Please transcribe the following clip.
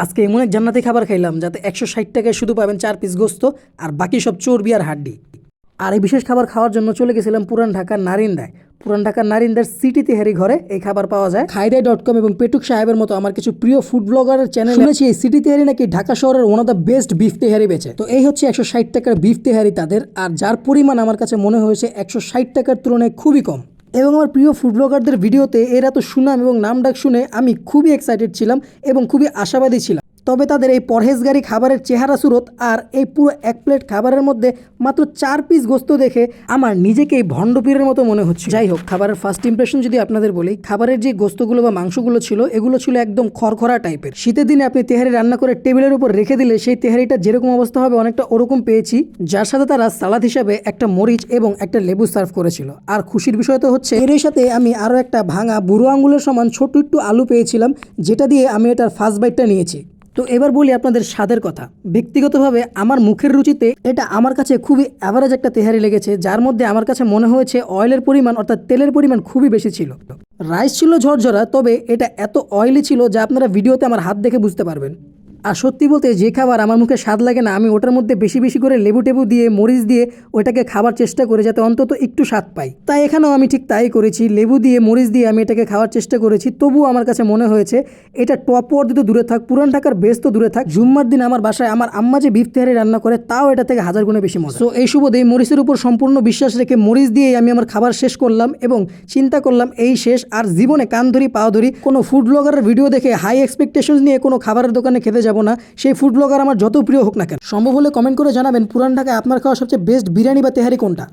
আজকে এমন এক জান্নাতি খাবার খাইলাম যাতে 160 টাকায় শুধু পাবেন 4 পিস গোস্ত আর বাকি সব চর্বি আর হাড্ডি। আর এই বিশেষ খাবার খাওয়ার জন্য চলে গেছিলাম পুরান ঢাকার নারিন্দায়। পুরান ঢাকার নারিন্দার সিটি তেহারি ঘরে এই খাবার পাওয়া যায়। খাইদাই.com এবং পেটুক সাহেবের মতো আমার কিছু প্রিয় ফুড ব্লগারের চ্যানেল শুনেছি এই সিটি তেহারি নাকি ঢাকা শহরের one of the best beef tehari বেচে। তো এই হচ্ছে 160 টাকার বিফ তেহারি তাদের, আর যার পরিমাণ আমার কাছে মনে হয়েছে 160 টাকার তুলনায় খুবই কম। এবং আমার প্রিয় ফুড ব্লগারদের ভিডিওতে এর এত সুনাম এবং নাম ডাক শুনে আমি খুবই এক্সাইটেড ছিলাম এবং খুবই আশাবাদী ছিলাম। তবে তাদের এই পরহেজগারি খাবারের চেহারা সুরত আর এই পুরো এক প্লেট খাবারের মধ্যে মাত্র 4 পিস গোস্ত দেখে আমার নিজেকেই ভণ্ডপীরের মতো মনে হচ্ছে। যাই হোক, খাবারের ফার্স্ট ইমপ্রেশন যদি আপনাদের বলি, খাবারের যে গোস্তগুলো বা মাংসগুলো ছিল এগুলো ছিল একদম খড়খড়া টাইপের। শীতের দিনে আপনি তেহারি রান্না করে টেবিলের উপর রেখে দিলে সেই তেহারিটা যেরকম অবস্থা হবে অনেকটা ওরকম পেয়েছি, যার সাথে তারা সালাদ হিসাবে একটা মরিচ এবং একটা লেবু সার্ভ করেছিল। আর খুশির বিষয় তো হচ্ছে এর সাথে আমি আরও একটা ভাঙা বুড়ো আঙুলের সমান ছোট্ট একটু আলু পেয়েছিলাম, যেটা দিয়ে আমি এটার ফার্স্ট বাইটটা নিয়েছি। তো এবার বলি আপনাদের স্বাদের কথা। ব্যক্তিগতভাবে আমার মুখের রুচিতে এটা আমার কাছে খুবই অ্যাভারেজ একটা তেহারি লেগেছে, যার মধ্যে আমার কাছে মনে হয়েছে অয়েলের পরিমাণ অর্থাৎ তেলের পরিমাণ খুবই বেশি ছিল। রাইস ছিল ঝরঝরা, তবে এটা এত অয়েলি ছিল যা আপনারা ভিডিওতে আমার হাত দেখে বুঝতে পারবেন। আর সত্যি বলতে যে খাবার আমার মুখে স্বাদ লাগে না, আমি ওটার মধ্যে বেশি বেশি করে লেবু টেবু দিয়ে মরিচ দিয়ে ওইটাকে খাবার চেষ্টা করি যাতে অন্তত একটু স্বাদ পাই। তাই এখানেও আমি ঠিক তাই করেছি, লেবু দিয়ে মরিচ দিয়ে আমি এটাকে খাওয়ার চেষ্টা করেছি। তবুও আমার কাছে মনে হয়েছে এটা টপ ওয়ার্ড তো দূরে থাক, পুরান ঢাকার বেস তো দূরে থাক, জুম্মার দিন আমার বাসায় আমার আম্মা যে বিফ তেহারি রান্না করে তাও এটা থেকে 1000 গুণে বেশি মজা। তো এই সুবাদে মরিচের উপর সম্পূর্ণ বিশ্বাস রেখে মরিচ দিয়েই আমি আমার খাবার শেষ করলাম এবং চিন্তা করলাম এই শেষ, আর জীবনে কান ধরি পাও ধরি কোনো ফুড ব্লগারের ভিডিও দেখে হাই এক্সপেকটেশন নিয়ে কোনো খাবারের দোকানে খেতে যাব না, সেই ফুড ব্লগার আমার যত প্রিয় হোক না কেন। সম্ভব হলে কমেন্ট করে জানাবেন পুরান ঢাকায় আপনার খাওয়া সবচেয়ে বেস্ট বিরিয়ানি বা তেহারি কোনটা।